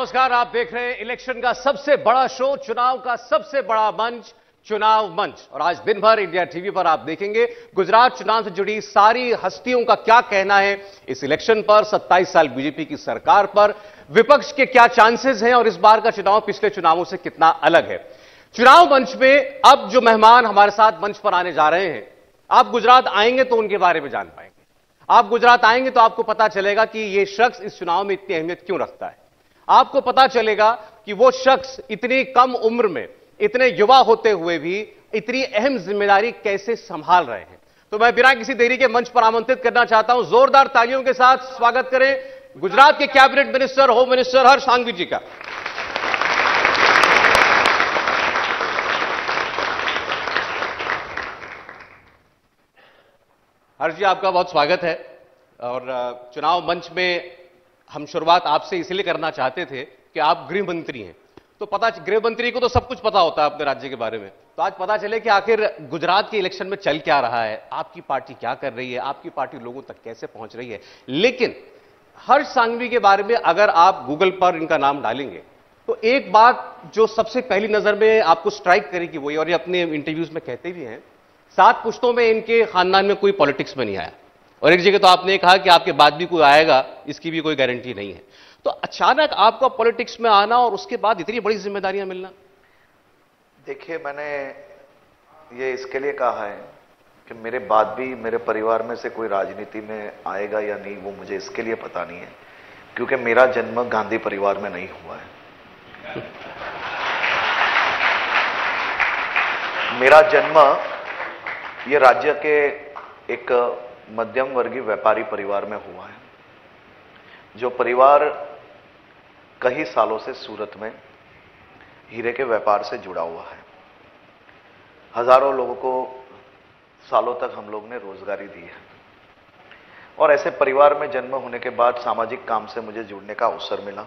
नमस्कार, आप देख रहे हैं इलेक्शन का सबसे बड़ा शो, चुनाव का सबसे बड़ा मंच, चुनाव मंच। और आज दिन भर इंडिया टीवी पर आप देखेंगे गुजरात चुनाव से जुड़ी सारी हस्तियों का क्या कहना है इस इलेक्शन पर, 27 साल बीजेपी की सरकार पर, विपक्ष के क्या चांसेस हैं और इस बार का चुनाव पिछले चुनावों से कितना अलग है। चुनाव मंच में अब जो मेहमान हमारे साथ मंच पर आने जा रहे हैं, आप गुजरात आएंगे तो उनके बारे में जान पाएंगे। आप गुजरात आएंगे तो आपको पता चलेगा कि यह शख्स इस चुनाव में इतनी अहमियत क्यों रखता है। आपको पता चलेगा कि वो शख्स इतनी कम उम्र में, इतने युवा होते हुए भी इतनी अहम जिम्मेदारी कैसे संभाल रहे हैं। तो मैं बिना किसी देरी के मंच पर आमंत्रित करना चाहता हूं, जोरदार तालियों के साथ स्वागत करें गुजरात के कैबिनेट मिनिस्टर, होम मिनिस्टर हर्ष सांघवी जी का। हर्ष जी, आपका बहुत स्वागत है। और चुनाव मंच में हम शुरुआत आपसे इसलिए करना चाहते थे कि आप गृह मंत्री हैं, तो गृह मंत्री को तो सब कुछ पता होता है अपने राज्य के बारे में। तो आज पता चले कि आखिर गुजरात के इलेक्शन में चल क्या रहा है, आपकी पार्टी क्या कर रही है, आपकी पार्टी लोगों तक कैसे पहुंच रही है। लेकिन हर्ष सांघवी के बारे में अगर आप गूगल पर इनका नाम डालेंगे तो एक बात जो सबसे पहली नजर में आपको स्ट्राइक करेगी वही, और ये अपने इंटरव्यूज में कहते भी हैं, 7 पुश्तों में इनके खानदान में कोई पॉलिटिक्स में नहीं आया, और एक जगह तो आपने कहा कि आपके बाद भी कोई आएगा, इसकी भी कोई गारंटी नहीं है। तो अचानक आपका पॉलिटिक्स में आना और उसके बाद इतनी बड़ी जिम्मेदारियां मिलना। देखिए, मैंने ये इसके लिए कहा है कि मेरे बाद भी मेरे परिवार में से कोई राजनीति में आएगा या नहीं, वो मुझे इसके लिए पता नहीं है क्योंकि मेरा जन्म गांधी परिवार में नहीं हुआ है। मेरा जन्म ये राज्य के एक मध्यम वर्गीय व्यापारी परिवार में हुआ है, जो परिवार कई सालों से सूरत में हीरे के व्यापार से जुड़ा हुआ है। हजारों लोगों को सालों तक हम लोग ने रोजगारी दी है, और ऐसे परिवार में जन्म होने के बाद सामाजिक काम से मुझे जुड़ने का अवसर मिला।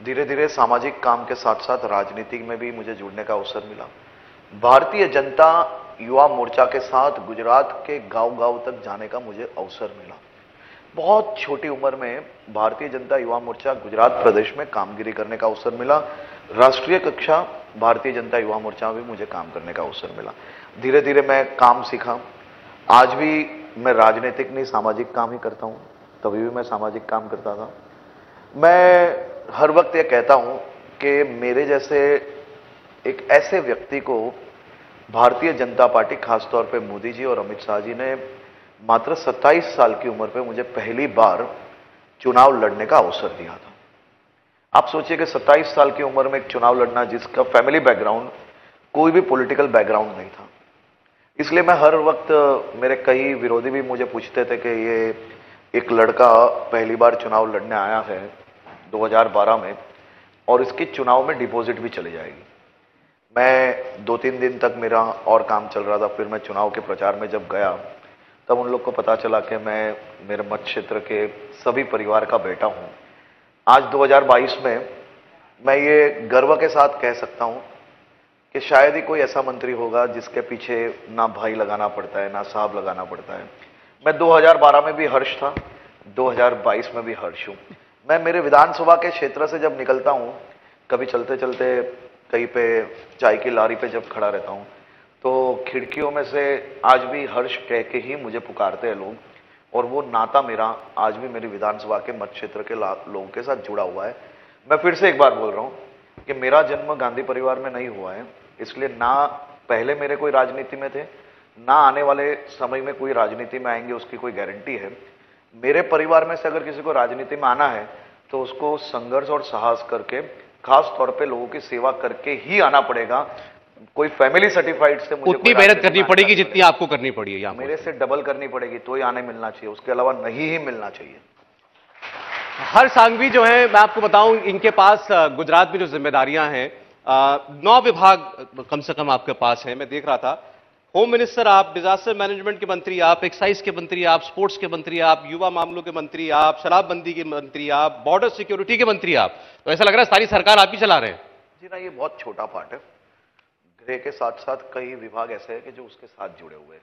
धीरे धीरे सामाजिक काम के साथ साथ राजनीति में भी मुझे जुड़ने का अवसर मिला। भारतीय जनता युवा मोर्चा के साथ गुजरात के गांव-गांव तक जाने का मुझे अवसर मिला। बहुत छोटी उम्र में भारतीय जनता युवा मोर्चा गुजरात प्रदेश में कामगिरी करने का अवसर मिला। राष्ट्रीय कक्षा भारतीय जनता युवा मोर्चा में भी मुझे काम करने का अवसर मिला। धीरे धीरे मैं काम सीखा। आज भी मैं राजनीतिक नहीं, सामाजिक काम ही करता हूं। तभी भी मैं सामाजिक काम करता था। मैं हर वक्त ये कहता हूं कि मेरे जैसे एक ऐसे व्यक्ति को भारतीय जनता पार्टी, खासतौर पे मोदी जी और अमित शाह जी ने मात्र 27 साल की उम्र पे मुझे पहली बार चुनाव लड़ने का अवसर दिया था। आप सोचिए कि 27 साल की उम्र में एक चुनाव लड़ना, जिसका फैमिली बैकग्राउंड, कोई भी पॉलिटिकल बैकग्राउंड नहीं था। इसलिए मैं हर वक्त, मेरे कई विरोधी भी मुझे पूछते थे कि ये एक लड़का पहली बार चुनाव लड़ने आया है 2012 में और इसकी चुनाव में डिपॉजिट भी चली जाएगी। मैं 2-3 दिन तक मेरा और काम चल रहा था। फिर मैं चुनाव के प्रचार में जब गया तब उन लोग को पता चला कि मैं मेरे मत क्षेत्र के सभी परिवार का बेटा हूं। आज 2022 में मैं ये गर्व के साथ कह सकता हूं कि शायद ही कोई ऐसा मंत्री होगा जिसके पीछे ना भाई लगाना पड़ता है, ना साहब लगाना पड़ता है। मैं 2012 में भी हर्ष था, 2022 में भी हर्ष हूं। मैं मेरे विधानसभा के क्षेत्र से जब निकलता हूं, कभी चलते चलते कहीं पे चाय की लारी पे जब खड़ा रहता हूं, तो खिड़कियों में से आज भी हर्ष कह के ही मुझे पुकारते हैं लोग, और वो नाता मेरा आज भी मेरी विधानसभा के मत क्षेत्र के लोगों के साथ जुड़ा हुआ है। मैं फिर से एक बार बोल रहा हूं कि मेरा जन्म गांधी परिवार में नहीं हुआ है, इसलिए ना पहले मेरे कोई राजनीति में थे, ना आने वाले समय में कोई राजनीति में आएंगे उसकी कोई गारंटी है। मेरे परिवार में से अगर किसी को राजनीति में आना है तो उसको संघर्ष और साहस करके, खास तौर पे लोगों की सेवा करके ही आना पड़ेगा। कोई फैमिली सर्टिफाइड से मुझे उतनी मेहनत करनी पड़ेगी जितनी आपको करनी पड़ी है। मेरे से डबल करनी पड़ेगी तो ही आने मिलना चाहिए, उसके अलावा नहीं ही मिलना चाहिए। हर्ष सांघवी जो है, मैं आपको बताऊं, इनके पास गुजरात में जो जिम्मेदारियां हैं, 9 विभाग कम से कम आपके पास हैं। मैं देख रहा था, होम मिनिस्टर आप, डिजास्टर मैनेजमेंट के मंत्री आप, एक्साइज के मंत्री आप, स्पोर्ट्स के मंत्री आप, युवा मामलों के मंत्री आप, शराबबंदी के मंत्री आप, बॉर्डर सिक्योरिटी के मंत्री आप। तो ऐसा लग रहा है सारी सरकार आप ही चला रहे हैं। जी ना, ये बहुत छोटा पार्ट है। गृह के साथ साथ कई विभाग ऐसे हैं कि जो उसके साथ जुड़े हुए हैं।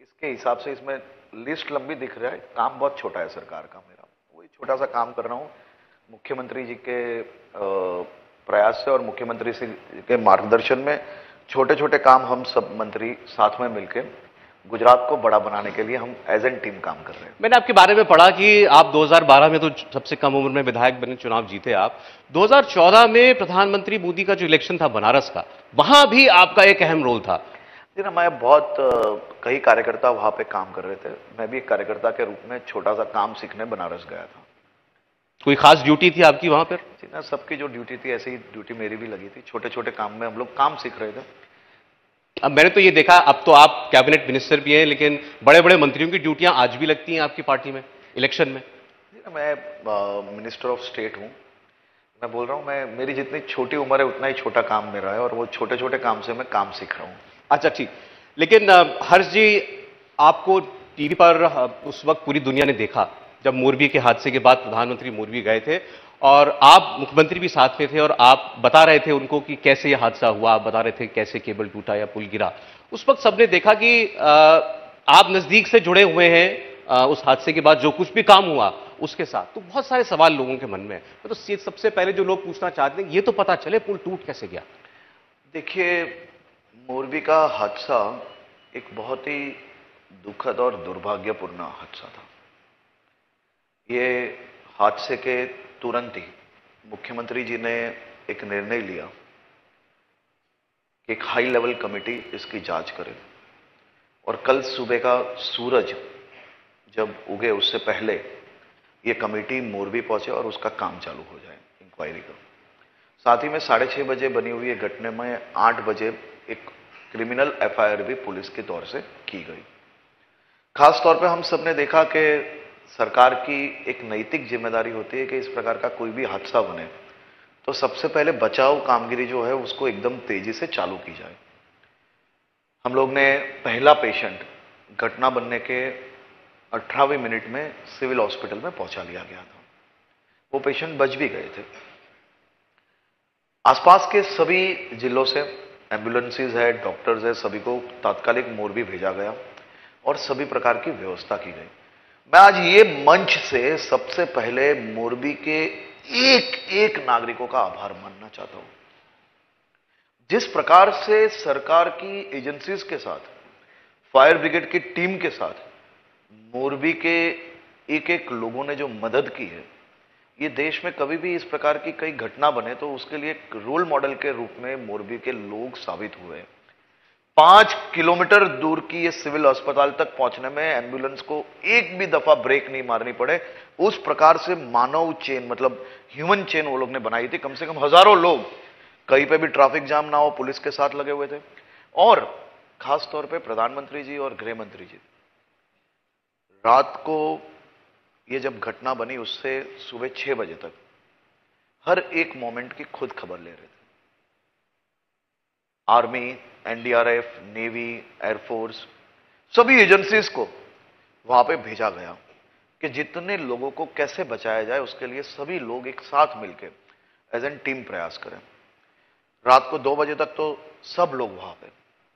इसके हिसाब से इसमें लिस्ट लंबी दिख रहा है, काम बहुत छोटा है सरकार का। मेरा वही छोटा सा काम कर रहा हूँ। मुख्यमंत्री जी के प्रयास से और मुख्यमंत्री जी के मार्गदर्शन में छोटे छोटे काम हम सब मंत्री साथ में मिलकर गुजरात को बड़ा बनाने के लिए हम एज एन टीम काम कर रहे हैं। मैंने आपके बारे में पढ़ा कि आप 2012 में तो सबसे कम उम्र में विधायक बने, चुनाव जीते आप। 2014 में प्रधानमंत्री मोदी का जो इलेक्शन था बनारस का, वहां भी आपका एक अहम रोल था। जी ना, मैं बहुत कई कार्यकर्ता वहां पे काम कर रहे थे, मैं भी एक कार्यकर्ता के रूप में छोटा सा काम सीखने बनारस गया था। कोई खास ड्यूटी थी आपकी वहां पर? जी ना, सबकी जो ड्यूटी थी ऐसी ही ड्यूटी मेरी भी लगी थी। छोटे छोटे काम में हम लोग काम सीख रहे थे। अब मैंने तो ये देखा, अब तो आप कैबिनेट मिनिस्टर भी हैं, लेकिन बड़े बड़े मंत्रियों की ड्यूटियां आज भी लगती हैं आपकी पार्टी में इलेक्शन में। जी ना, मैं मिनिस्टर ऑफ स्टेट हूं। मैं बोल रहा हूं, मैं मेरी जितनी छोटी उम्र है उतना ही छोटा काम मेरा है, और वो छोटे छोटे काम से मैं काम सीख रहा हूं। अच्छा, ठीक। लेकिन हर्ष जी, आपको टीवी पर उस वक्त पूरी दुनिया ने देखा जब मोरबी के हादसे के बाद प्रधानमंत्री मोरबी गए थे, और आप मुख्यमंत्री भी साथ में थे, और आप बता रहे थे उनको कि कैसे यह हादसा हुआ, आप बता रहे थे कैसे केबल टूटा या पुल गिरा। उस वक्त सबने देखा कि आप नजदीक से जुड़े हुए हैं उस हादसे के बाद जो कुछ भी काम हुआ उसके साथ। तो बहुत सारे सवाल लोगों के मन में है। तो सबसे पहले जो लोग पूछना चाहते हैं, ये तो पता चले पुल टूट कैसे गया। देखिए, मोरबी का हादसा एक बहुत ही दुखद और दुर्भाग्यपूर्ण हादसा था। ये हादसे के तुरंत ही मुख्यमंत्री जी ने एक निर्णय लिया कि एक हाई लेवल कमेटी इसकी जांच करे, और कल सुबह का सूरज जब उगे उससे पहले ये कमेटी मोरबी पहुंचे और उसका काम चालू हो जाए इंक्वायरी का। साथ ही में 6:30 बजे बनी हुई ये घटना में 8 बजे एक क्रिमिनल एफआईआर भी पुलिस के तौर से की गई। खास तौर पे हम सबने देखा कि सरकार की एक नैतिक जिम्मेदारी होती है कि इस प्रकार का कोई भी हादसा बने तो सबसे पहले बचाव कामगिरी जो है उसको एकदम तेजी से चालू की जाए। हम लोग ने पहला पेशेंट घटना बनने के 18वें मिनट में सिविल हॉस्पिटल में पहुंचा लिया गया था। वो पेशेंट बच भी गए थे। आसपास के सभी जिलों से एम्बुलेंसेज है, डॉक्टर्स है, सभी को तात्कालिक मोरबी भेजा गया और सभी प्रकार की व्यवस्था की गई। मैं आज ये मंच से सबसे पहले मोरबी के एक एक नागरिकों का आभार मानना चाहता हूं। जिस प्रकार से सरकार की एजेंसीज के साथ, फायर ब्रिगेड की टीम के साथ मोरबी के एक एक लोगों ने जो मदद की है, ये देश में कभी भी इस प्रकार की कई घटना बने तो उसके लिए एक रोल मॉडल के रूप में मोरबी के लोग साबित हुए हैं। 5 किलोमीटर दूर की ये सिविल अस्पताल तक पहुंचने में एम्बुलेंस को एक भी दफा ब्रेक नहीं मारनी पड़े, उस प्रकार से मानव चेन, मतलब ह्यूमन चेन वो लोग ने बनाई थी। कम से कम हजारों लोग, कहीं पे भी ट्रैफिक जाम ना हो, पुलिस के साथ लगे हुए थे। और खास तौर पे प्रधानमंत्री जी और गृह मंत्री जी रात को ये जब घटना बनी उससे सुबह 6 बजे तक हर एक मोमेंट की खुद खबर ले रहे थे। आर्मी, एनडीआरएफ, नेवी, एयरफोर्स, सभी एजेंसीज को वहां पे भेजा गया कि जितने लोगों को कैसे बचाया जाए उसके लिए सभी लोग एक साथ मिलकर एज एन टीम प्रयास करें। रात को 2 बजे तक तो सब लोग वहां पे,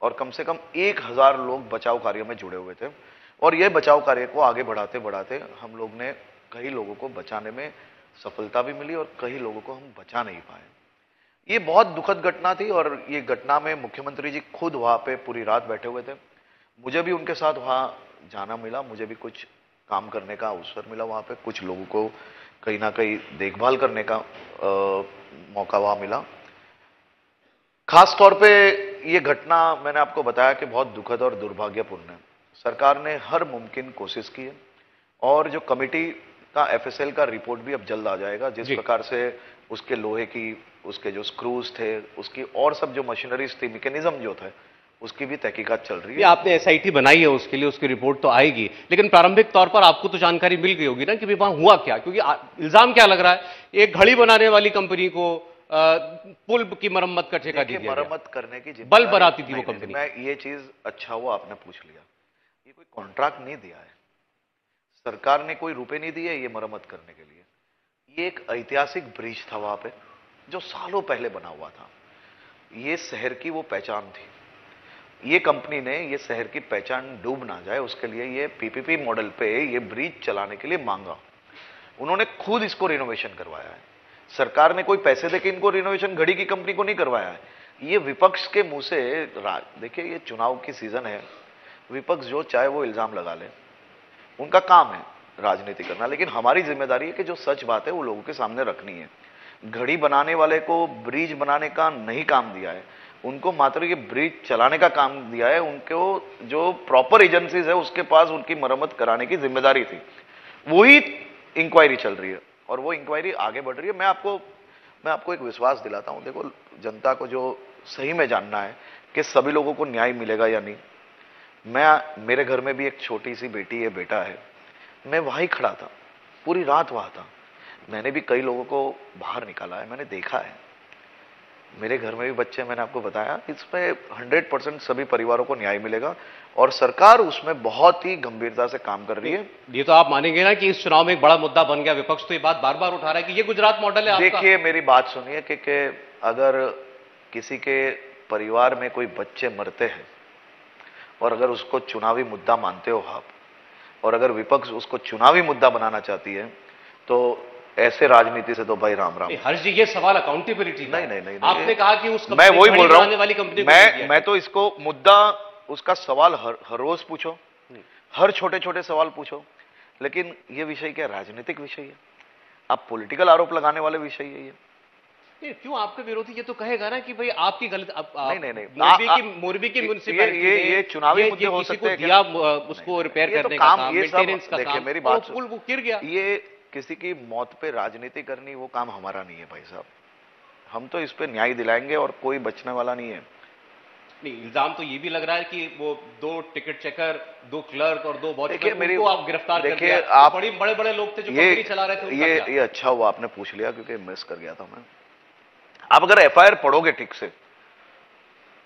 और कम से कम 1000 लोग बचाव कार्य में जुड़े हुए थे। और यह बचाव कार्य को आगे बढ़ाते बढ़ाते हम लोग ने कई लोगों को बचाने में सफलता भी मिली और कई लोगों को हम बचा नहीं पाए। ये बहुत दुखद घटना थी, और ये घटना में मुख्यमंत्री जी खुद वहां पे पूरी रात बैठे हुए थे। मुझे भी उनके साथ वहां जाना मिला, मुझे भी कुछ काम करने का अवसर मिला वहां पे, कुछ लोगों को कहीं ना कहीं देखभाल करने का मौका वहां मिला। खास तौर पे ये घटना मैंने आपको बताया कि बहुत दुखद और दुर्भाग्यपूर्ण है। सरकार ने हर मुमकिन कोशिश की है, और जो कमेटी का एफएसएल का रिपोर्ट भी अब जल्द आ जाएगा। जिस प्रकार से उसके लोहे की, उसके जो स्क्रूज थे, उसकी और सब जो मशीनरीज थी, मैकेनिज्म जो था, उसकी भी तहकीकात चल रही है। आपने एसआईटी बनाई है उसके लिए, उसकी रिपोर्ट तो आएगी, लेकिन प्रारंभिक तौर पर आपको तो जानकारी मिल गई होगी ना कि वहां हुआ क्या, क्योंकि इल्जाम क्या लग रहा है, एक घड़ी बनाने वाली कंपनी को पुल की मरम्मत का ठेका दिया गया। मरम्मत करने की बल्ब बनाती थी वो कंपनी। मैं ये चीज अच्छा हुआ आपने पूछ लिया। ये कोई कॉन्ट्रैक्ट नहीं दिया है, सरकार ने कोई रुपए नहीं दिए ये मरम्मत करने के लिए। ये एक ऐतिहासिक ब्रिज था वहां पे जो सालों पहले बना हुआ था। ये शहर की वो पहचान थी। ये कंपनी ने ये शहर की पहचान डूब ना जाए उसके लिए ये पीपीपी मॉडल पे ये ब्रिज चलाने के लिए मांगा। उन्होंने खुद इसको रिनोवेशन करवाया है। सरकार ने कोई पैसे देके इनको रिनोवेशन घड़ी की कंपनी को नहीं करवाया है। ये विपक्ष के मुंह से देखिए, ये चुनाव की सीजन है, विपक्ष जो चाहे वो इल्जाम लगा ले, उनका काम है राजनीति करना, लेकिन हमारी जिम्मेदारी है कि जो सच बात है वो लोगों के सामने रखनी है। घड़ी बनाने वाले को ब्रिज बनाने का नहीं काम दिया है, उनको मात्र ये ब्रिज चलाने का काम दिया है। उनको जो प्रॉपर एजेंसीज है उसके पास उनकी मरम्मत कराने की जिम्मेदारी थी। वही इंक्वायरी चल रही है और वो इंक्वायरी आगे बढ़ रही है। मैं आपको एक विश्वास दिलाता हूं, देखो जनता को जो सही में जानना है कि सभी लोगों को न्याय मिलेगा या नहीं। मेरे घर में भी एक छोटी सी बेटी है, बेटा है, मैं वहीं खड़ा था, पूरी रात वहां था। मैंने भी कई लोगों को बाहर निकाला है, मैंने देखा है। मेरे घर में भी बच्चे, मैंने आपको बताया, इसमें 100% सभी परिवारों को न्याय मिलेगा और सरकार उसमें बहुत ही गंभीरता से काम कर रही है। ये तो आप मानेंगे ना कि इस चुनाव में एक बड़ा मुद्दा बन गया, विपक्ष तो ये बात बार बार उठा रहा है कि ये गुजरात मॉडल है आपका। देखिए मेरी बात सुनिए कि अगर किसी के परिवार में कोई बच्चे मरते हैं और अगर उसको चुनावी मुद्दा मानते हो आप, और अगर विपक्ष उसको चुनावी मुद्दा बनाना चाहती है, तो ऐसे राजनीति से तो भाई राम राम। हर्ष जी, ये सवाल अकाउंटेबिलिटी नहीं, नहीं, नहीं, आपने कहा कि उस मैं वही बोल रहा हूं, वाली कंपनी मैं तो इसको मुद्दा, उसका सवाल हर रोज पूछो, हर छोटे छोटे सवाल पूछो, लेकिन ये विषय क्या राजनीतिक विषय है? आप पॉलिटिकल आरोप लगाने वाले विषय है ये। क्यों आपके विरोधी ये तो कहेगा ना कि भाई आपकी गलत। नहीं, मोरबी की म्युनिसिपैलिटी ये चुनावी मुद्दे हो सकते हैं, दिया उसको रिपेयर करने का काम, मेंटेनेंस का काम, मेरी बात पुल वो गिर गया। ये किसी की मौत पे राजनीति करनी, वो काम हमारा नहीं है भाई साहब। हम तो इस पे न्याय दिलाएंगे और कोई बचने वाला नहीं है। नहीं, इल्जाम तो ये भी लग रहा है कि वो 2 टिकट चेकर, 2 क्लर्क और 2 देखिए मेरे आप गिरफ्तार कर देखिए दिया। आप बड़े बड़े लोग थे जो कंपनी चला रहे थे। ये अच्छा हुआ आपने पूछ लिया, क्योंकि मिस कर गया था मैं। आप अगर एफआईआर पढ़ोगे ठीक से,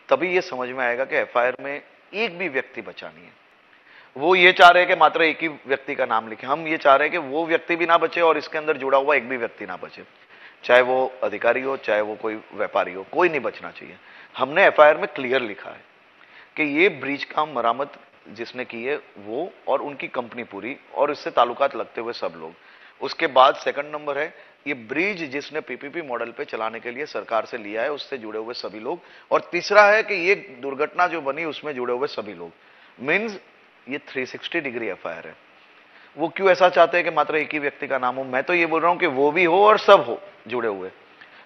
तभी ये समझ में आएगा कि एफआईआर में एक भी व्यक्ति बचा नहीं है। वो ये चाह रहे हैं कि मात्र एक ही व्यक्ति का नाम लिखे, हम ये चाह रहे हैं कि वो व्यक्ति भी ना बचे और इसके अंदर जुड़ा हुआ एक भी व्यक्ति ना बचे, चाहे वो अधिकारी हो, चाहे वो कोई व्यापारी हो, कोई नहीं बचना चाहिए। हमने एफआईआर में क्लियर लिखा है कि ये ब्रिज का मरम्मत जिसने की है वो और उनकी कंपनी पूरी, और इससे ताल्लुकात लगते हुए सब लोग। उसके बाद सेकंड नंबर है, ये ब्रिज जिसने पीपीपी मॉडल पे चलाने के लिए सरकार से लिया है, उससे जुड़े हुए सभी लोग। और तीसरा है कि ये दुर्घटना जो बनी उसमें जुड़े हुए सभी लोग। मीन्स ये 360 डिग्री एफआईआर है। वो क्यों ऐसा चाहते हैं कि मात्र एक ही व्यक्ति का नाम हो? मैं तो ये बोल रहा हूं कि वो भी हो और सब हो जुड़े हुए।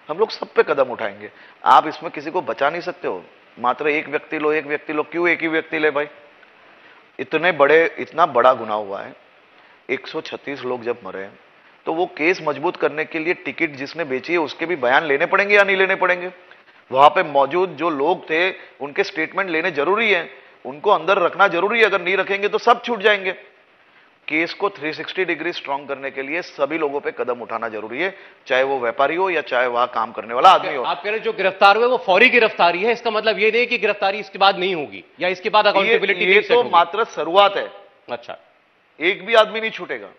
हम लोग सब पे कदम उठाएंगे। आप इसमें किसी को बचा नहीं सकते हो। मात्र एक व्यक्ति लो, एक व्यक्ति लो, क्यों एक ही व्यक्ति ले भाई? इतना बड़ा गुनाह हुआ है, 136 लोग जब मरे हैं, तो वो केस मजबूत करने के लिए टिकट जिसने बेची है उसके भी बयान लेने पड़ेंगे या नहीं लेने पड़ेंगे? वहां पे मौजूद जो लोग थे उनके स्टेटमेंट लेने जरूरी है, उनको अंदर रखना जरूरी है। अगर नहीं रखेंगे तो सब छूट जाएंगे। केस को 360 डिग्री स्ट्रांग करने के लिए सभी लोगों पे कदम उठाना जरूरी है, चाहे वो व्यापारी हो या चाहे वहां काम करने वाला आदमी हो। आप कह रहे हैं जो गिरफ्तार हुए वो फौरी गिरफ्तारी है, इसका मतलब ये नहीं कि गिरफ्तारी इसके बाद नहीं होगी या इसके बाद अकाउंटेबिलिटी ये तो मात्र शुरुआत है। अच्छा, एक भी आदमी नहीं छूटेगा।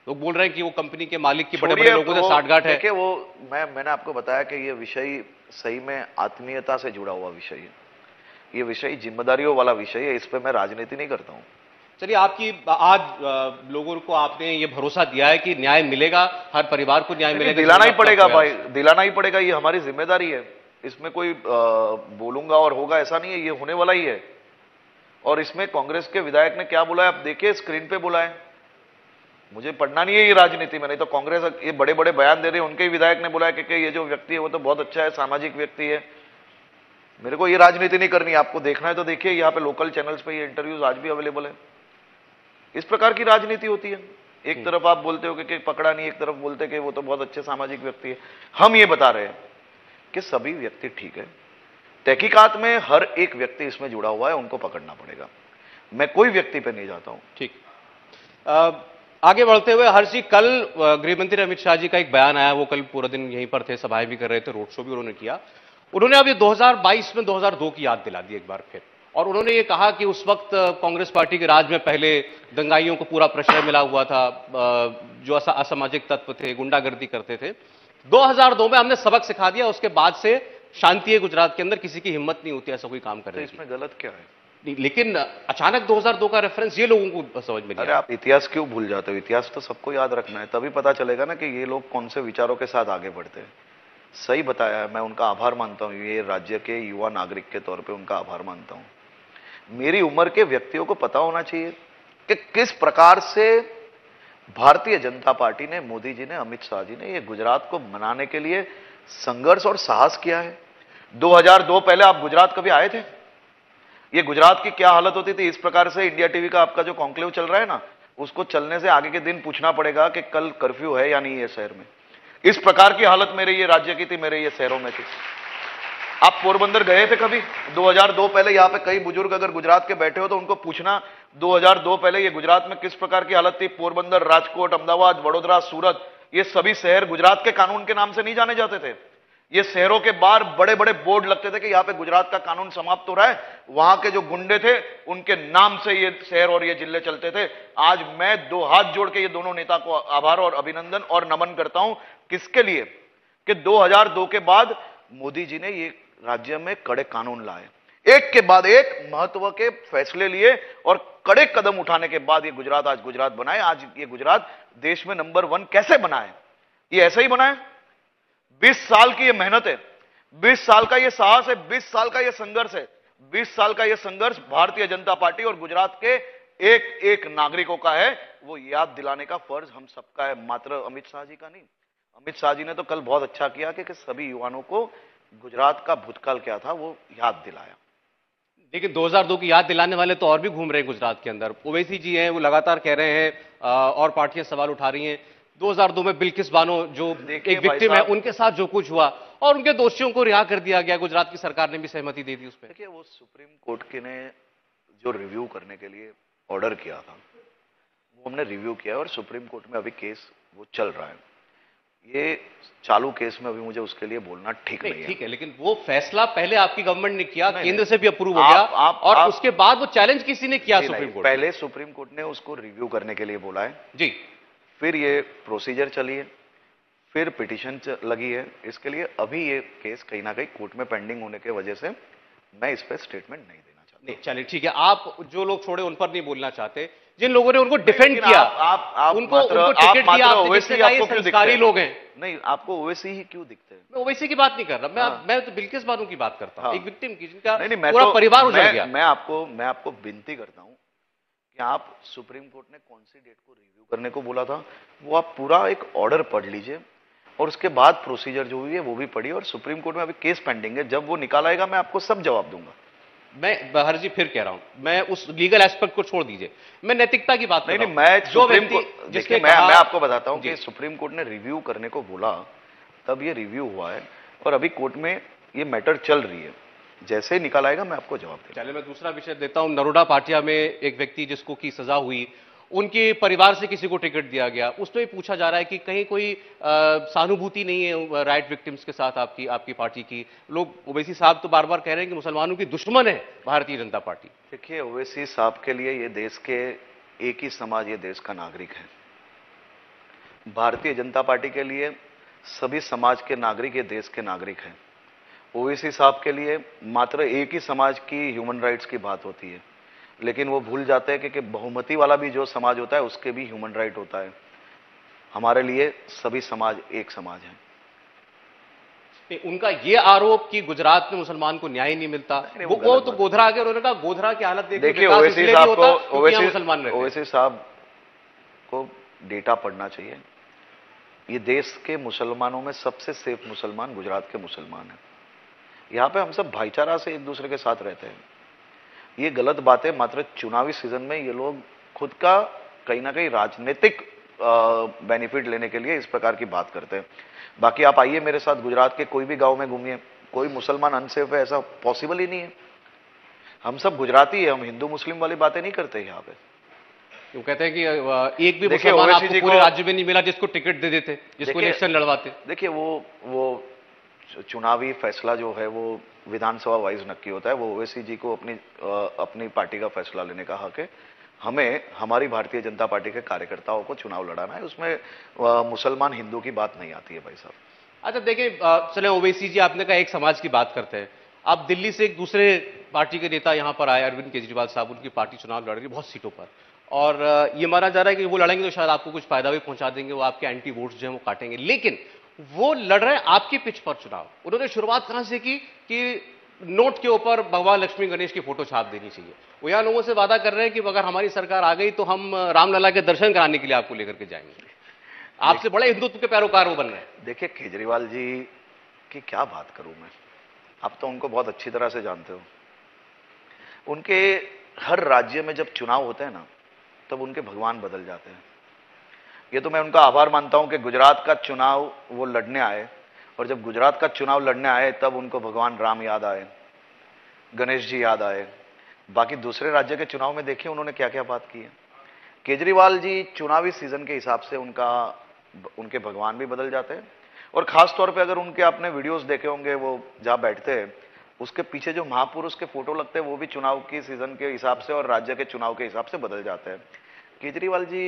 लोग बोल रहे हैं कि वो कंपनी के मालिक की बड़े बड़े लोगों से साठगांठ है। देखिए वो मैंने आपको बताया कि ये विषय सही में आत्मीयता से जुड़ा हुआ विषय है। ये विषय जिम्मेदारियों वाला विषय है, इस पे मैं राजनीति नहीं करता हूं। चलिए, आपकी आज लोगों को आपने ये भरोसा दिया है कि न्याय मिलेगा, हर परिवार को न्याय मिलेगा। दिलाना ही पड़ेगा भाई, दिलाना ही पड़ेगा, ये हमारी जिम्मेदारी है। इसमें कोई बोलूंगा और होगा ऐसा नहीं है, ये होने वाला ही है। और इसमें कांग्रेस के विधायक ने क्या बोला है आप देखिए, स्क्रीन पे बोला है। मुझे पढ़ना नहीं है ये राजनीति में, नहीं तो कांग्रेस ये बड़े बड़े बयान दे रहे हैं, उनके विधायक ने बोला है कि ये जो व्यक्ति है वो तो बहुत अच्छा है, सामाजिक व्यक्ति है। मेरे को ये राजनीति नहीं करनी, आपको देखना है तो देखिए, यहाँ पे लोकल चैनल्स पे ये इंटरव्यूज आज भी अवेलेबल है। इस प्रकार की राजनीति होती है। एक तरफ आप बोलते हो कि पकड़ा नहीं, एक तरफ बोलते कि वो तो बहुत अच्छे सामाजिक व्यक्ति है। हम ये बता रहे हैं कि सभी व्यक्ति ठीक है, तहकीकात में हर एक व्यक्ति इसमें जुड़ा हुआ है, उनको पकड़ना पड़ेगा। मैं कोई व्यक्ति पे नहीं जाता हूं। ठीक, आगे बढ़ते हुए हर्ष जी, कल गृहमंत्री अमित शाह जी का एक बयान आया, वो कल पूरा दिन यहीं पर थे, सभाएं भी कर रहे थे, रोड शो भी उन्होंने किया। उन्होंने अभी 2022 में 2002 की याद दिला दी एक बार फिर, और उन्होंने ये कहा कि उस वक्त कांग्रेस पार्टी के राज में पहले दंगाइयों को पूरा प्रश्रय मिला हुआ था, जो असामाजिक तत्व थे, गुंडागर्दी करते थे। 2002 में हमने सबक सिखा दिया, उसके बाद से शांति है गुजरात के अंदर, किसी की हिम्मत नहीं होती ऐसा कोई काम करने की। इसमें गलत क्या है? लेकिन अचानक 2002 का रेफरेंस ये लोगों को समझ में नहीं अरे आया। आप इतिहास क्यों भूल जाते हो? इतिहास तो सबको याद रखना है, तभी पता चलेगा ना कि ये लोग कौन से विचारों के साथ आगे बढ़ते हैं। सही बताया है, मैं उनका आभार मानता हूं, ये राज्य के युवा नागरिक के तौर पे उनका आभार मानता हूं। मेरी उम्र के व्यक्तियों को पता होना चाहिए कि किस प्रकार से भारतीय जनता पार्टी ने, मोदी जी ने, अमित शाह जी ने ये गुजरात को बनाने के लिए संघर्ष और साहस किया है। 2002 पहले आप गुजरात कभी आए थे? ये गुजरात की क्या हालत होती थी? इस प्रकार से इंडिया टीवी का आपका जो कॉन्क्लेव चल रहा है ना, उसको चलने से आगे के दिन पूछना पड़ेगा कि कल कर्फ्यू है या नहीं है शहर में। इस प्रकार की हालत मेरे ये राज्य की थी, मेरे ये शहरों में थी। आप पोरबंदर गए थे कभी? 2002 पहले यहां पे कई बुजुर्ग अगर गुजरात के बैठे हो तो उनको पूछना 2002 पहले ये गुजरात में किस प्रकार की हालत थी। पोरबंदर, राजकोट, अहमदाबाद, वडोदरा, सूरत, ये सभी शहर गुजरात के कानून के नाम से नहीं जाने जाते थे। ये शहरों के बाहर बड़े बड़े बोर्ड लगते थे कि यहां पे गुजरात का कानून समाप्त हो रहा है। वहां के जो गुंडे थे उनके नाम से ये शहर और ये जिले चलते थे। आज मैं दो हाथ जोड़ के ये दोनों नेता को आभार और अभिनंदन और नमन करता हूं। किसके लिए? कि 2002 के बाद मोदी जी ने ये राज्य में कड़े कानून लाए, एक के बाद एक महत्व के फैसले लिए और कड़े कदम उठाने के बाद ये गुजरात आज गुजरात बनाए। आज ये गुजरात देश में नंबर 1 कैसे बनाए? ये ऐसे ही बनाए। 20 साल की ये मेहनत है, 20 साल का ये साहस है, 20 साल का ये संघर्ष है। 20 साल का ये संघर्ष भारतीय जनता पार्टी और गुजरात के एक एक नागरिकों का है। वो याद दिलाने का फर्ज हम सबका है, मात्र अमित शाह जी का नहीं। अमित शाह जी ने तो कल बहुत अच्छा किया कि सभी युवाओं को गुजरात का भूतकाल क्या था वो याद दिलाया। लेकिन 2002 की याद दिलाने वाले तो और भी घूम रहे हैं गुजरात के अंदर। ओवैसी जी हैं, वो लगातार कह रहे हैं और पार्टियां सवाल उठा रही हैं 2002 में बिल्किस बानो जो एक विक्टिम है, उनके साथ जो कुछ हुआ और उनके दोषियों को रिहा कर दिया गया, गुजरात की सरकार ने भी सहमति दे दी उस पर। देखिए, वो सुप्रीम कोर्ट के ने जो रिव्यू करने के लिए ऑर्डर किया था वो हमने रिव्यू किया और सुप्रीम कोर्ट में अभी केस वो चल रहा है। ये चालू केस में अभी मुझे उसके लिए बोलना ठीक नहीं है। ठीक है, लेकिन वो फैसला पहले आपकी गवर्नमेंट ने किया, केंद्र से भी अप्रूव हो गया और उसके बाद वो चैलेंज किसी ने किया सुप्रीम कोर्ट। पहले सुप्रीम कोर्ट ने उसको रिव्यू करने के लिए बोला है जी, फिर ये प्रोसीजर चली है, फिर पिटीशन लगी है। इसके लिए अभी ये केस कहीं ना कहीं कोर्ट में पेंडिंग होने की वजह से मैं इस पर स्टेटमेंट नहीं देना चाहता। नहीं, चलिए ठीक है, आप जो लोग छोड़े उन पर नहीं बोलना चाहते, जिन लोगों ने उनको डिफेंड किया उनको टिकट दिया, आपको संस्कारी लोग हैं। नहीं, आपको ओवैसी ही क्यों दिखते हैं? मैं ओवैसी की बात नहीं कर रहा, मैं तो बिल्किस बानो की बात करता हूं, एक विक्टिम की जिनका पूरा परिवार उजड़ गया। मैं आपको विनती करता हूं कि आप सुप्रीम कोर्ट ने कौन सी डेट को रिव्यू करने को बोला था वो आप पूरा एक ऑर्डर पढ़ लीजिए और उसके बाद प्रोसीजर जो हुई है वो भी पढ़िए। और सुप्रीम कोर्ट में अभी केस पेंडिंग है, जब वो निकाल आएगा मैं आपको सब जवाब दूंगा। मैं बहर जी फिर कह रहा हूं, मैं उस लीगल एस्पेक्ट को छोड़ दीजिए, मैं नैतिकता की बात नहीं, मैं सुप्रीम कोर्ट, देखिए मैं आपको बताता हूं कि सुप्रीम कोर्ट ने रिव्यू करने को बोला तब ये रिव्यू हुआ है और अभी कोर्ट में ये मैटर चल रही है। जैसे ही निकल आएगा मैं आपको जवाब दूंगा। चलिए, मैं दूसरा विषय देता हूं। नरोडा पाटिया में एक व्यक्ति जिसको की सजा हुई, उनके परिवार से किसी को टिकट दिया गया, उसमें पूछा जा रहा है कि कहीं कोई सहानुभूति नहीं है राइट विक्टिम्स के साथ आपकी पार्टी की। लोग, ओवैसी साहब तो बार बार कह रहे हैं कि मुसलमानों की दुश्मन है भारतीय जनता पार्टी। देखिए, ओवैसी साहब के लिए ये देश के एक ही समाज ये देश का नागरिक है। भारतीय जनता पार्टी के लिए सभी समाज के नागरिक ये देश के नागरिक हैं। ओवैसी साहब के लिए मात्र एक ही समाज की ह्यूमन राइट्स की बात होती है, लेकिन वो भूल जाते हैं कि बहुमती वाला भी जो समाज होता है उसके भी ह्यूमन राइट होता है। हमारे लिए सभी समाज एक समाज है। उनका ये आरोप कि गुजरात में मुसलमान को न्याय नहीं मिलता, वो तो गोधरा आगे उन्होंने कहा गोधरा की हालत देखिए, ओवैसी साहब को डेटा पढ़ना चाहिए। ये देश के मुसलमानों में सबसे सेफ मुसलमान गुजरात के मुसलमान हैं। यहां पे हम सब भाईचारा से एक दूसरे के साथ रहते हैं। ये गलत बात है, मात्र चुनावी सीजन में ये लोग खुद का कहीं ना कहीं राजनीतिक बेनिफिट लेने के लिए इस प्रकार की बात करते हैं। बाकी आप आइए मेरे साथ गुजरात के कोई भी गांव में घूमिए, कोई मुसलमान अनसेफ है ऐसा पॉसिबल ही नहीं है। हम सब गुजराती है, हम हिंदू मुस्लिम वाली बातें नहीं करते यहाँ पे। वो कहते हैं कि एक भी मुसलमान आपको पूरे राज्य में नहीं मिला जिसको टिकट दे देते, जिसको इलेक्शन लड़वाते। देखिए, वो चुनावी फैसला जो है वो विधानसभा वाइज नक्की होता है। वो ओवैसी जी को अपनी पार्टी का फैसला लेने का हक है। हमें हमारी भारतीय जनता पार्टी के कार्यकर्ताओं को चुनाव लड़ाना है, उसमें मुसलमान हिंदू की बात नहीं आती है भाई साहब। अच्छा देखिए, चले ओवैसी जी, आपने कहा एक समाज की बात करते हैं, आप दिल्ली से एक दूसरे पार्टी के नेता यहां पर आए, अरविंद केजरीवाल साहब, उनकी पार्टी चुनाव लड़ रही है बहुत सीटों पर, और ये माना जा रहा है कि वो लड़ेंगे तो शायद आपको कुछ फायदा भी पहुंचा देंगे, वो आपके एंटी वोट्स जो है वो काटेंगे, लेकिन वो लड़ रहे हैं आपकी पिच पर चुनाव। उन्होंने शुरुआत कहां से की कि नोट के ऊपर भगवान लक्ष्मी गणेश की फोटो छाप देनी चाहिए। वो यहां लोगों से वादा कर रहे हैं कि अगर हमारी सरकार आ गई तो हम रामलला के दर्शन कराने के लिए आपको लेकर के जाएंगे। आपसे बड़े हिंदुत्व के पैरोकार वो बन रहे हैं। देखिए, केजरीवाल जी की क्या बात करूं मैं, आप तो उनको बहुत अच्छी तरह से जानते हो। उनके हर राज्य में जब चुनाव होते हैं ना, तब उनके भगवान बदल जाते हैं। ये तो मैं उनका आभार मानता हूं कि गुजरात का चुनाव वो लड़ने आए, और जब गुजरात का चुनाव लड़ने आए तब उनको भगवान राम याद आए, गणेश जी याद आए। बाकी दूसरे राज्य के चुनाव में देखिए उन्होंने क्या क्या बात की है। केजरीवाल जी चुनावी सीजन के हिसाब से उनके भगवान भी बदल जाते हैं, और खास तौर पे अगर उनके आपने वीडियोस देखे होंगे, वो जहां बैठते हैं उसके पीछे जो महापुरुष के फोटो लगते हैं वो भी चुनाव की सीजन के हिसाब से और राज्य के चुनाव के हिसाब से बदल जाते हैं। केजरीवाल जी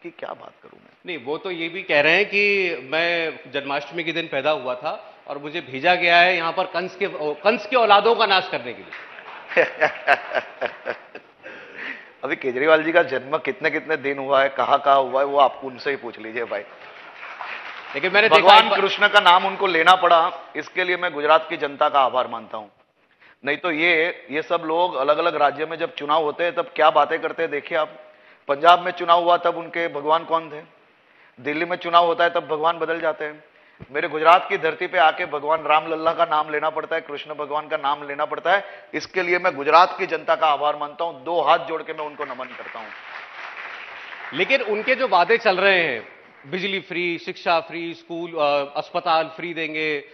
की क्या बात करूं मैं। नहीं, वो तो ये भी कह रहे हैं कि मैं जन्माष्टमी के दिन पैदा हुआ था और मुझे भेजा गया है यहां पर कंस के औलादों का नाश करने के लिए। अभी केजरीवाल जी का जन्म कितने कितने दिन हुआ है, कहां हुआ है, वो आप उनसे ही पूछ लीजिए भाई। लेकिन मैंने भगवान कृष्ण का नाम उनको लेना पड़ा, इसके लिए मैं गुजरात की जनता का आभार मानता हूं। नहीं तो ये सब लोग अलग अलग राज्य में जब चुनाव होते हैं तब क्या बातें करते हैं देखिए आप। पंजाब में चुनाव हुआ तब उनके भगवान कौन थे, दिल्ली में चुनाव होता है तब भगवान बदल जाते हैं। मेरे गुजरात की धरती पे आके भगवान राम लल्ला का नाम लेना पड़ता है, कृष्ण भगवान का नाम लेना पड़ता है। इसके लिए मैं गुजरात की जनता का आभार मानता हूं, दो हाथ जोड़ के मैं उनको नमन करता हूं। लेकिन उनके जो वादे चल रहे हैं, बिजली फ्री, शिक्षा फ्री, स्कूल अस्पताल फ्री देंगे,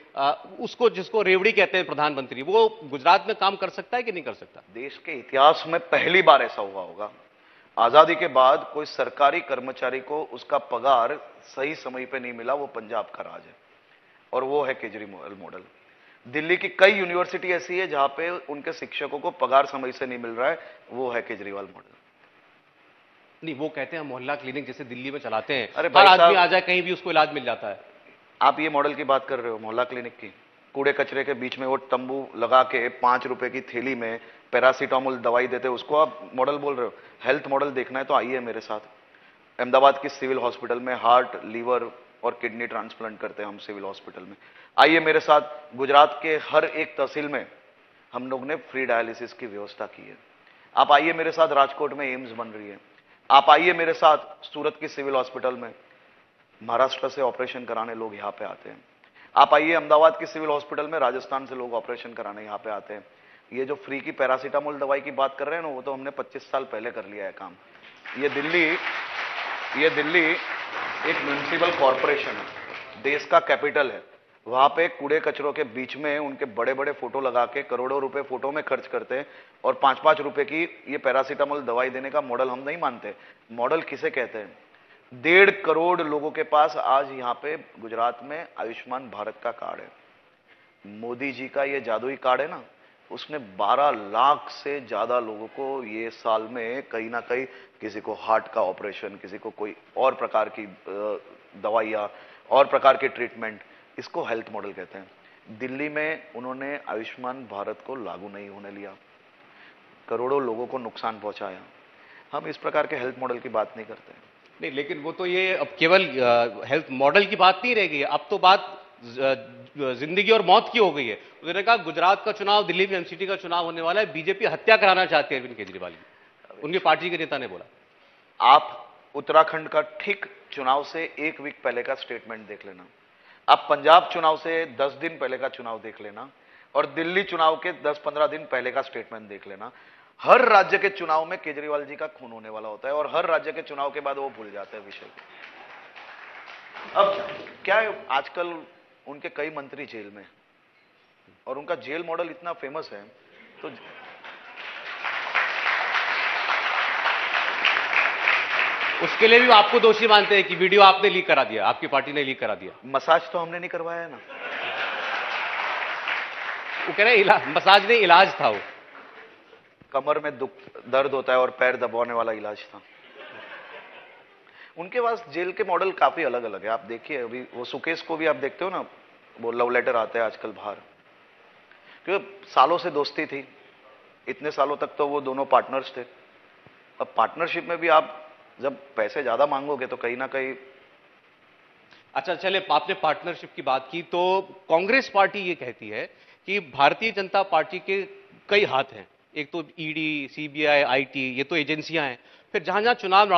उसको जिसको रेवड़ी कहते हैं प्रधानमंत्री, वो गुजरात में काम कर सकता है कि नहीं कर सकता? देश के इतिहास में पहली बार ऐसा हुआ होगा, आजादी के बाद कोई सरकारी कर्मचारी को उसका पगार सही समय पे नहीं मिला, वो पंजाब का राज है, और वो है केजरीवाल मॉडल। दिल्ली की कई यूनिवर्सिटी ऐसी है जहां पे उनके शिक्षकों को पगार समय से नहीं मिल रहा है, वो है केजरीवाल मॉडल। नहीं, वो कहते हैं मोहल्ला क्लिनिक जैसे दिल्ली में चलाते हैं, अरे हर आदमी आ जाए कहीं भी उसको इलाज मिल जाता है। आप ये मॉडल की बात कर रहे हो, मोहल्ला क्लिनिक की? कूड़े कचरे के बीच में वो तंबू लगा के 5 रुपए की थैली में पैरासीटामोल दवाई देते, उसको आप मॉडल बोल रहे हो? हेल्थ मॉडल देखना है तो आइए मेरे साथ। अहमदाबाद की सिविल हॉस्पिटल में हार्ट, लीवर और किडनी ट्रांसप्लांट करते हैं हम सिविल हॉस्पिटल में। आइए मेरे साथ। गुजरात के हर एक तहसील में हम लोग ने फ्री डायलिसिस की व्यवस्था की है। आप आइए मेरे साथ, राजकोट में एम्स बन रही है। आप आइए मेरे साथ, सूरत की सिविल हॉस्पिटल में महाराष्ट्र से ऑपरेशन कराने लोग यहां पे आते हैं। आप आइए अहमदाबाद की सिविल हॉस्पिटल में, राजस्थान से लोग ऑपरेशन कराने यहां पे आते हैं। ये जो फ्री की पैरासीटामोल दवाई की बात कर रहे हैं ना, वो तो हमने 25 साल पहले कर लिया है काम। ये दिल्ली एक म्युनिसिपल कॉरपोरेशन है, देश का कैपिटल है। वहां पे कूड़े कचरों के बीच में उनके बड़े बड़े फोटो लगा के करोड़ों रुपए फोटो में खर्च करते हैं, और 5-5 रुपए की ये पैरासीटामोल दवाई देने का मॉडल हम नहीं मानते। मॉडल किसे कहते हैं? 1.5 करोड़ लोगों के पास आज यहां पे गुजरात में आयुष्मान भारत का कार्ड है। मोदी जी का ये जादुई कार्ड है ना, उसने 12 लाख से ज्यादा लोगों को ये साल में कहीं ना कहीं, किसी को हार्ट का ऑपरेशन, किसी को कोई और प्रकार की दवाइयां और प्रकार के ट्रीटमेंट, इसको हेल्थ मॉडल कहते हैं। दिल्ली में उन्होंने आयुष्मान भारत को लागू नहीं होने लिया, करोड़ों लोगों को नुकसान पहुंचाया। हम इस प्रकार के हेल्थ मॉडल की बात नहीं करते। नहीं, लेकिन वो तो ये अब केवल हेल्थ मॉडल की बात नहीं रह गई है, अब तो बात जिंदगी और मौत की हो गई है। उन्होंने कहा गुजरात का चुनाव, दिल्ली में एमसीटी का चुनाव होने वाला है, बीजेपी हत्या कराना चाहती है अरविंद केजरीवाल की, उनकी पार्टी के नेता ने बोला। आप उत्तराखंड का ठीक चुनाव से 1 वीक पहले का स्टेटमेंट देख लेना, आप पंजाब चुनाव से 10 दिन पहले का चुनाव देख लेना, और दिल्ली चुनाव के 10-15 दिन पहले का स्टेटमेंट देख लेना। हर राज्य के चुनाव में केजरीवाल जी का खून होने वाला होता है, और हर राज्य के चुनाव के बाद वो भूल जाते हैं विषय को। अब क्या है, आजकल उनके कई मंत्री जेल में, और उनका जेल मॉडल इतना फेमस है, तो उसके लिए भी आपको दोषी मानते हैं कि वीडियो आपने लीक करा दिया, आपकी पार्टी ने लीक करा दिया। मसाज तो हमने नहीं करवाया है ना। वो कह रहे हैं मसाज नहीं, इलाज था वो। कमर में दर्द होता है और पैर दबाने वाला इलाज था। उनके पास जेल के मॉडल काफी अलग अलग है। आप देखिए, अभी वो सुकेश को भी आप देखते हो ना, वो लव लेटर आता है आजकल बाहर, क्योंकि सालों से दोस्ती थी, इतने सालों तक तो वो दोनों पार्टनर्स थे। अब पार्टनरशिप में भी आप जब पैसे ज्यादा मांगोगे तो कहीं ना कहीं। अच्छा, चले, आपने पार्टनरशिप की बात की, तो कांग्रेस पार्टी ये कहती है कि भारतीय जनता पार्टी के कई हाथ हैं। एक तो ईडी, सीबीआई, आईटी, ये तो एजेंसियां हैं। फिर जहां जहां चुनाव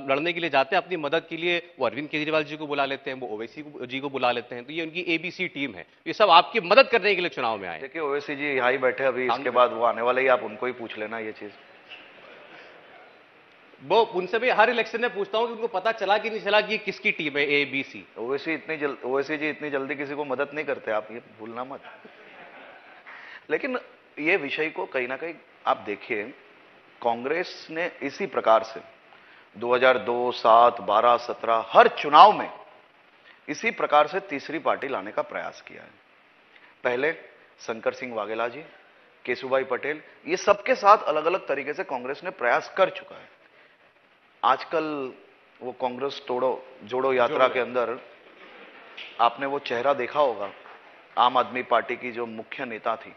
लड़ने के लिए जाते हैं अपनी मदद के लिए, वो अरविंद केजरीवाल जी को बुला लेते हैं, वो ओवैसी जी को बुला लेते हैं। तो ये उनकी एबीसी टीम है, ये सब आपकी मदद करने के लिए चुनाव में आए। देखिए ओवैसी जी यहाँ ही बैठे अभी, इसके बाद वो आने वाले ही, आप उनको ही पूछ लेना ये चीज। वो उनसे भी हर इलेक्शन में पूछता हूं कि उनको पता चला कि नहीं चला कि ये किसकी टीम है, एबीसी। ओवैसी जी इतनी जल्दी किसी को मदद नहीं करते, आप ये भूलना मत। लेकिन ये विषय को कहीं ना कहीं आप देखिए, कांग्रेस ने इसी प्रकार से 2002, 7, 12, 17 हर चुनाव में इसी प्रकार से तीसरी पार्टी लाने का प्रयास किया है। पहले शंकर सिंह वाघेला जी, केशुभाई पटेल, ये सबके साथ अलग अलग तरीके से कांग्रेस ने प्रयास कर चुका है। आजकल वो कांग्रेस जोड़ो यात्रा के अंदर आपने वो चेहरा देखा होगा, आम आदमी पार्टी की जो मुख्य नेता थी,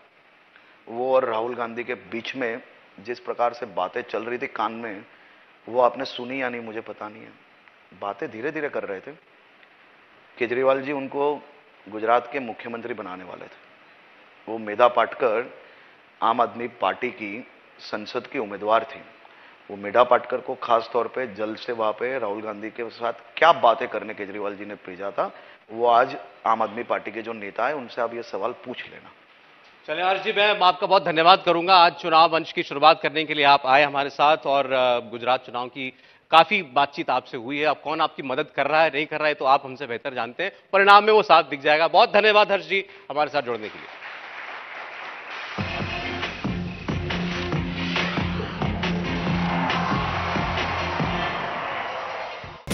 वो और राहुल गांधी के बीच में जिस प्रकार से बातें चल रही थी कान में, वो आपने सुनी या नहीं मुझे पता नहीं है। बातें धीरे धीरे कर रहे थे। केजरीवाल जी उनको गुजरात के मुख्यमंत्री बनाने वाले थे। वो मेधा पाटकर आम आदमी पार्टी की संसद की उम्मीदवार थी। वो मेधा पाटकर को खास तौर पे जल्द से वहां पे राहुल गांधी के साथ क्या बातें करने केजरीवाल जी ने भेजा था, वो आज आम आदमी पार्टी के जो नेता है उनसे आप ये सवाल पूछ लेना। चलिए हर्ष जी, मैं आपका बहुत धन्यवाद करूंगा। आज चुनाव मंच की शुरुआत करने के लिए आप आए हमारे साथ, और गुजरात चुनाव की काफी बातचीत आपसे हुई है। अब कौन आपकी मदद कर रहा है, नहीं कर रहा है, तो आप हमसे बेहतर जानते हैं। परिणाम में वो साफ दिख जाएगा। बहुत धन्यवाद हर्ष जी हमारे साथ जुड़ने के लिए।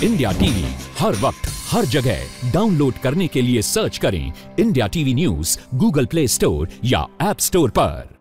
इंडिया टीवी हर वक्त हर जगह डाउनलोड करने के लिए सर्च करें India TV news Google play store या ऐप स्टोर पर।